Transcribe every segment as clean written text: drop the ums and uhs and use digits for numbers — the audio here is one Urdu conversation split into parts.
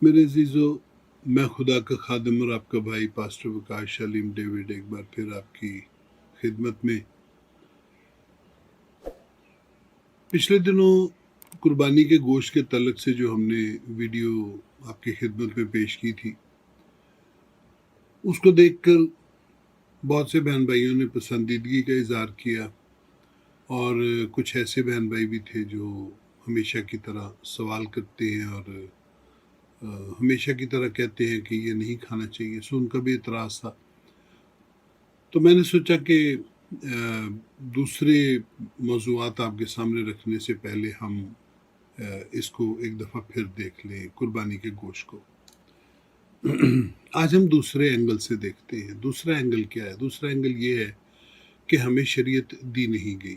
میرے عزیزو، میں خدا کا خادم اور آپ کا بھائی پاسٹر وکاش علیم ڈیوڈ ایک بار پھر آپ کی خدمت میں۔ پچھلے دنوں قربانی کے گوشت کے تعلق سے جو ہم نے ویڈیو آپ کی خدمت میں پیش کی تھی، اس کو دیکھ کر بہت سے بہن بھائیوں نے پسندیدگی کا اظہار کیا، اور کچھ ایسے بہن بھائی بھی تھے جو ہمیشہ کی طرح سوال کرتے ہیں اور ہمیشہ کی طرح کہتے ہیں کہ یہ نہیں کھانا چاہیے، سو ان کا بھی اعتراض تھا۔ تو میں نے سوچا کہ دوسرے موضوعات آپ کے سامنے رکھنے سے پہلے ہم اس کو ایک دفعہ پھر دیکھ لیں، قربانی کے گوشت کو۔ آج ہم دوسرے اینگل سے دیکھتے ہیں۔ دوسرا اینگل کیا ہے؟ دوسرا اینگل یہ ہے کہ ہمیں شریعت دی نہیں گئی،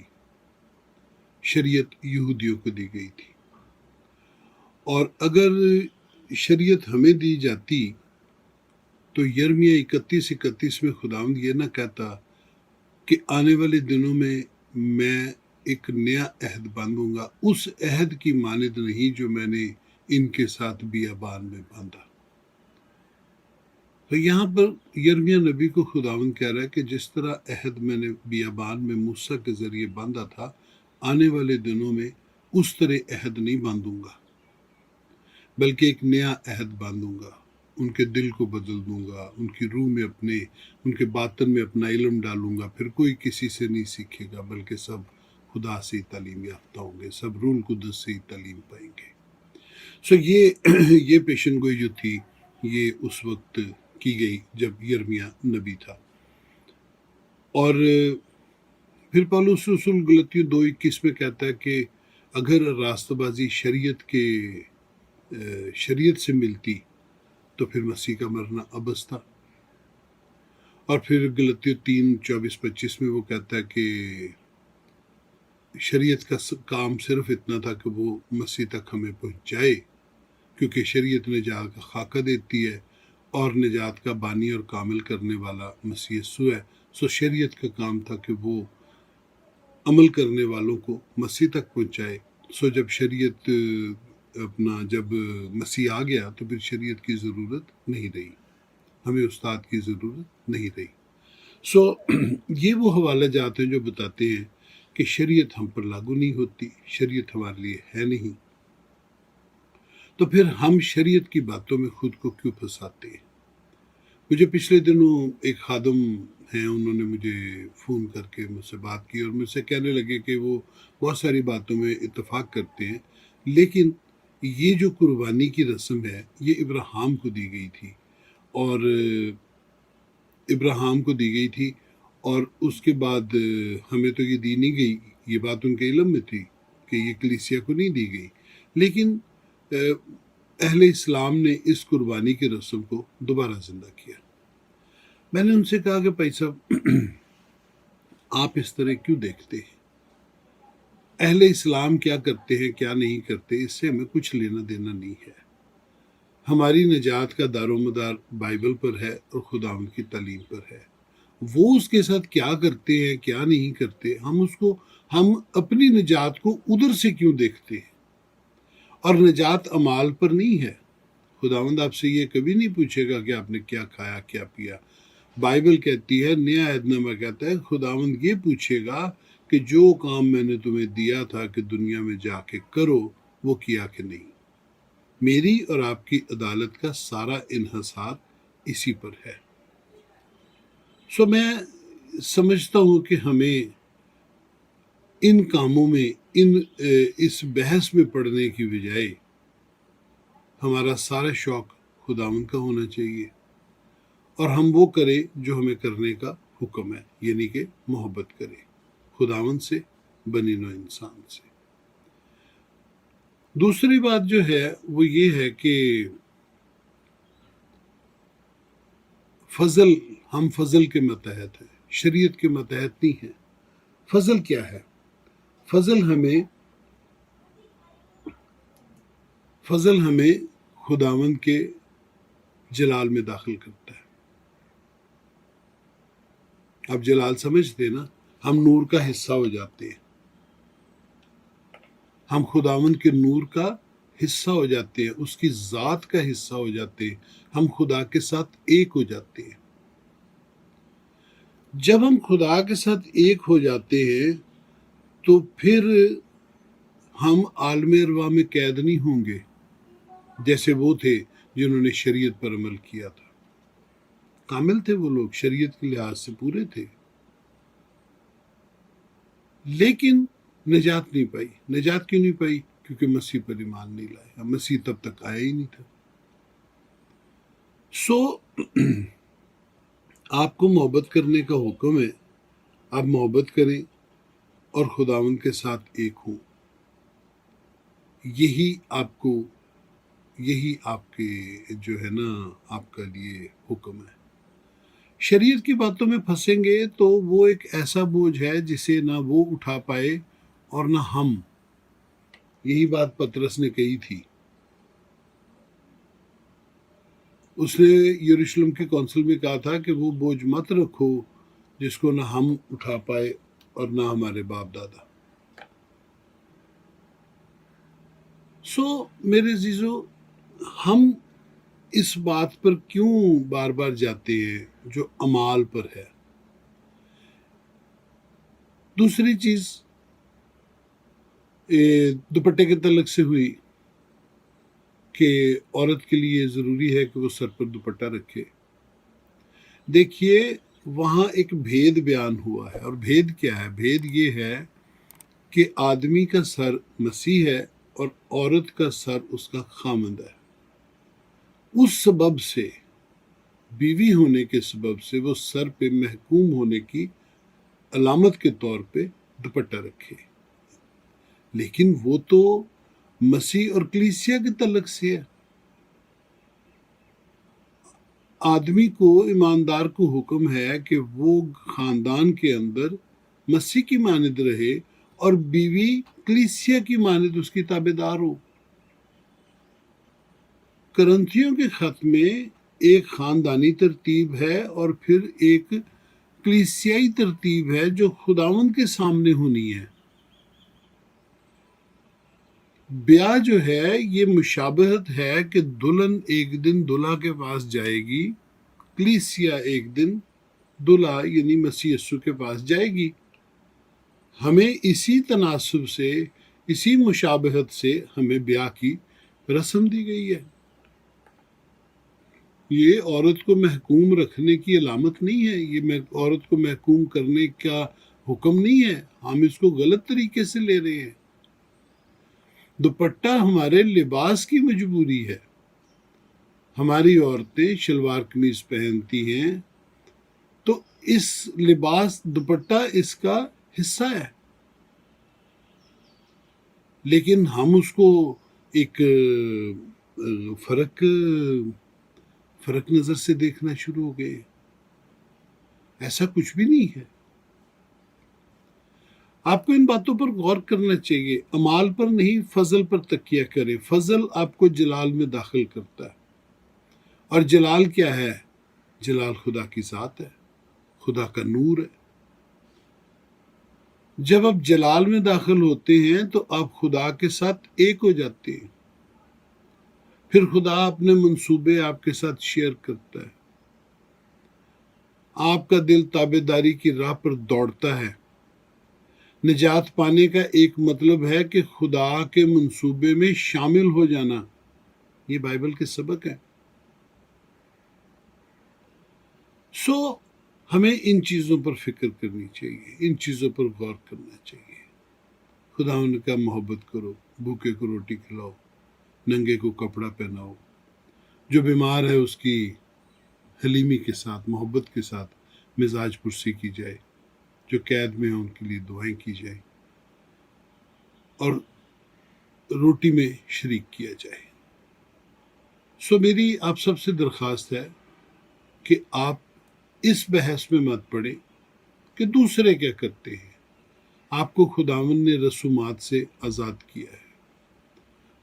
شریعت یہودیوں کو دی گئی تھی، اور اگر شریعت ہمیں دی جاتی تو یرمیہ 31 میں خداوند یہ نہ کہتا کہ آنے والے دنوں میں میں ایک نیا عہد باندھوں گا، اس عہد کی مانند نہیں جو میں نے ان کے ساتھ بیابان میں باندھا۔ تو یہاں پر یرمیہ نبی کو خداوند کہہ رہا ہے کہ جس طرح عہد میں نے بیابان میں موسیٰ کے ذریعے باندھا تھا، آنے والے دنوں میں اس طرح عہد نہیں باندھوں گا، بلکہ ایک نیا عہد باندھوں گا، ان کے دل کو بدل دوں گا، ان کی روح میں ان کے باطن میں اپنا علم ڈالوں گا، پھر کوئی کسی سے نہیں سیکھے گا، بلکہ سب خدا سے تعلیم یافتہ ہوں گے، سب روح القدس سے تعلیم پائیں گے۔ سو یہ پیشن گوئی جو تھی، یہ اس وقت کی گئی جب یرمیہ نبی تھا۔ اور پھر پولس رسول غلطیوں 2:21 میں کہتا ہے کہ اگر راستہ بازی شریعت سے ملتی تو پھر مسیح کا مرنا ابس تھا۔ اور پھر غلطیوں 3:24-25 میں وہ کہتا ہے کہ شریعت کا کام صرف اتنا تھا کہ وہ مسیح تک ہمیں پہنچائے، کیونکہ شریعت نجات کا خاکہ دیتی ہے اور نجات کا بانی اور کامل کرنے والا مسیح یسوع ہے۔ سو شریعت کا کام تھا کہ وہ عمل کرنے والوں کو مسیح تک پہنچائے۔ سو جب مسیح آ گیا تو پھر شریعت کی ضرورت نہیں رہی، ہمیں استاد کی ضرورت نہیں رہی۔ سو یہ وہ حوالہ جات ہیں جو بتاتے ہیں کہ شریعت ہم پر لاگو نہیں ہوتی، شریعت ہمارے لیے ہے نہیں، تو پھر ہم شریعت کی باتوں میں خود کو کیوں پھنساتے ہیں؟ مجھے پچھلے دنوں ایک خادم ہیں، انہوں نے مجھے فون کر کے مجھ سے بات کی اور مجھ سے کہنے لگے کہ وہ بہت ساری باتوں میں اتفاق کرتے ہیں، لیکن یہ جو قربانی کی رسم ہے یہ ابراہیم کو دی گئی تھی، اور اس کے بعد ہمیں تو یہ دی نہیں گئی۔ یہ بات ان کے علم میں تھی کہ یہ کلیسیا کو نہیں دی گئی، لیکن اہل اسلام نے اس قربانی کی رسم کو دوبارہ زندہ کیا۔ میں نے ان سے کہا کہ بھائی صاحب، آپ اس طرح کیوں دیکھتے ہیں؟ اہل اسلام کیا کرتے ہیں کیا نہیں کرتے، اس سے ہمیں کچھ لینا دینا نہیں ہے۔ ہماری نجات کا دار و مدار بائبل پر ہے اور خداوند کی تعلیم پر ہے۔ وہ اس کے ساتھ کیا کرتے ہیں کیا نہیں کرتے، ہم اپنی نجات کو ادھر سے کیوں دیکھتے ہیں؟ اور نجات اعمال پر نہیں ہے۔ خداوند آپ سے یہ کبھی نہیں پوچھے گا کہ آپ نے کیا کھایا کیا پیا۔ بائبل کہتی ہے، نیا عہد نامہ کہتا ہے، خداوند یہ پوچھے گا کہ جو کام میں نے تمہیں دیا تھا کہ دنیا میں جا کے کرو، وہ کیا کہ نہیں۔ میری اور آپ کی عدالت کا سارا انحصار اسی پر ہے۔ سو میں سمجھتا ہوں کہ ہمیں ان کاموں میں اس بحث میں پڑھنے کی بجائے ہمارا سارا شوق خداوند کا ہونا چاہیے، اور ہم وہ کریں جو ہمیں کرنے کا حکم ہے، یعنی کہ محبت کریں خداوند سے، بنی نوع انسان سے۔ دوسری بات جو ہے وہ یہ ہے کہ ہم فضل کے متحد ہیں، شریعت کے متحد نہیں ہیں۔ فضل کیا ہے؟ فضل ہمیں خداوند کے جلال میں داخل کرتا ہے۔ آپ جلال سمجھتے نا، ہم نور کا حصہ ہو جاتے ہیں، ہم خداوند کے نور کا حصہ ہو جاتے ہیں، اس کی ذات کا حصہ ہو جاتے ہیں، ہم خدا کے ساتھ ایک ہو جاتے ہیں۔ جب ہم خدا کے ساتھ ایک ہو جاتے ہیں تو پھر ہم عالم ارواح میں قید نہیں ہوں گے جیسے وہ تھے جنہوں نے شریعت پر عمل کیا تھا۔ کامل تھے وہ لوگ، شریعت کے لحاظ سے پورے تھے، لیکن نجات نہیں پائی۔ نجات کیوں نہیں پائی؟ کیونکہ مسیح پر ایمان نہیں لائے، مسیح تب تک آیا ہی نہیں تھا۔ آپ کو محبت کرنے کا حکم ہے، آپ محبت کریں اور خداوند کے ساتھ ایک ہوں۔ یہی آپ کے جو ہے نا آپ کا لیے حکم ہے۔ شریعت کی باتوں میں پھنسیں گے تو وہ ایک ایسا بوجھ ہے جسے نہ وہ اٹھا پائے اور نہ ہم۔ یہی بات پطرس نے کہی تھی، اس نے یروشلم کے کونسل میں کہا تھا کہ وہ بوجھ مت رکھو جس کو نہ ہم اٹھا پائے اور نہ ہمارے باپ دادا۔ میرے عزیزو، ہم اس بات پر کیوں بار بار جاتے ہیں جو اعمال پر ہے؟ دوسری چیز دوپٹے کے تعلق سے ہوئی کہ عورت کے لیے ضروری ہے کہ وہ سر پر دوپٹہ رکھے۔ دیکھیے وہاں ایک بھید بیان ہوا ہے، اور بھید کیا ہے؟ بھید یہ ہے کہ آدمی کا سر مسیح ہے اور عورت کا سر اس کا خامند ہے۔ اس سبب سے، بیوی ہونے کے سبب سے، وہ سر پہ محکوم ہونے کی علامت کے طور پہ دوپٹہ رکھے۔ لیکن وہ تو مسیح اور کلیسیا کے تعلق سے ہے۔ آدمی کو، ایماندار کو حکم ہے کہ وہ خاندان کے اندر مسیح کی مانند رہے اور بیوی کلیسیا کی مانند اس کی تابع دار ہو۔ کرنتھیوں کے خط میں ایک خاندانی ترتیب ہے اور پھر ایک کلیسیائی ترتیب ہے جو خداوند کے سامنے ہونی ہے۔ بیاہ جو ہے یہ مشابہت ہے کہ دلہن ایک دن دلہا کے پاس جائے گی، کلیسیا ایک دن دلہا یعنی مسیح یسوع کے پاس جائے گی۔ ہمیں اسی تناسب سے، اسی مشابہت سے ہمیں بیاہ کی رسم دی گئی ہے۔ یہ عورت کو محکوم رکھنے کی علامت نہیں ہے، یہ عورت کو محکوم کرنے کا حکم نہیں ہے۔ ہم اس کو غلط طریقے سے لے رہے ہیں۔ دوپٹہ ہمارے لباس کی مجبوری ہے۔ ہماری عورتیں شلوار قمیض پہنتی ہیں تو اس لباس دوپٹہ اس کا حصہ ہے، لیکن ہم اس کو ایک فرق نظر سے دیکھنا شروع ہو گئے۔ ایسا کچھ بھی نہیں ہے۔ آپ کو ان باتوں پر غور کرنا چاہیے، اعمال پر نہیں، فضل پر تکیہ کریں۔ فضل آپ کو جلال میں داخل کرتا ہے، اور جلال کیا ہے؟ جلال خدا کی ذات ہے، خدا کا نور ہے۔ جب آپ جلال میں داخل ہوتے ہیں تو آپ خدا کے ساتھ ایک ہو جاتے ہیں، پھر خدا اپنے منصوبے آپ کے ساتھ شیئر کرتا ہے، آپ کا دل تابع داری کی راہ پر دوڑتا ہے۔ نجات پانے کا ایک مطلب ہے کہ خدا کے منصوبے میں شامل ہو جانا۔ یہ بائبل کے سبق ہے۔ ہمیں ان چیزوں پر فکر کرنی چاہیے، ان چیزوں پر غور کرنا چاہیے۔ خدا ان کا محبت کرو، بھوکے کو روٹی کھلاؤ، ننگے کو کپڑا پہناؤ، جو بیمار ہے اس کی حلیمی کے ساتھ، محبت کے ساتھ مزاج پرسی کی جائے، جو قید میں ہیں ان کے لیے دعائیں کی جائیں، اور روٹی میں شریک کیا جائے۔ میری آپ سب سے درخواست ہے کہ آپ اس بحث میں مت پڑیں کہ دوسرے کیا کرتے ہیں۔ آپ کو خداوند نے رسومات سے آزاد کیا ہے۔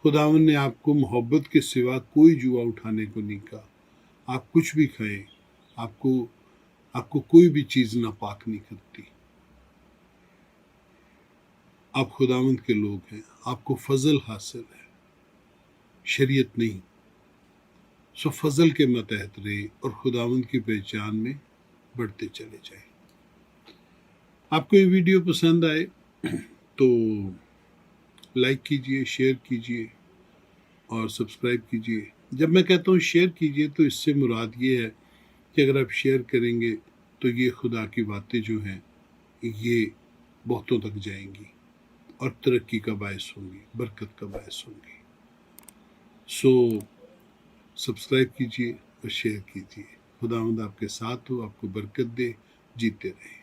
خداوند نے آپ کو محبت کے سوا کوئی جوا اٹھانے کو نہیں کہا۔ آپ کچھ بھی کھائیں، آپ کو کوئی بھی چیز ناپاک نہیں کرتی۔ آپ خداوند کے لوگ ہیں، آپ کو فضل حاصل ہے۔ شریعت نہیں. سو فضل کے ماتحت رہے اور خداوند کی پہچان میں بڑھتے چلے جائیں. آپ کو یہ ویڈیو پسند آئے تو لائک کیجئے، شیئر کیجئے اور سبسکرائب کیجئے. جب میں کہتا ہوں شیئر کیجئے تو اس سے مراد یہ ہے کہ اگر آپ شیئر کریں گے تو یہ خدا کی باتیں جو ہیں یہ بہتوں تک جائیں گی اور ترقی کا باعث ہوں گی، برکت کا باعث ہوں گی. سو سبسکرائب کیجئے اور شیئر کیجئے. خداوند آپ کے ساتھ ہو، آپ کو برکت دے، جیتے رہیں.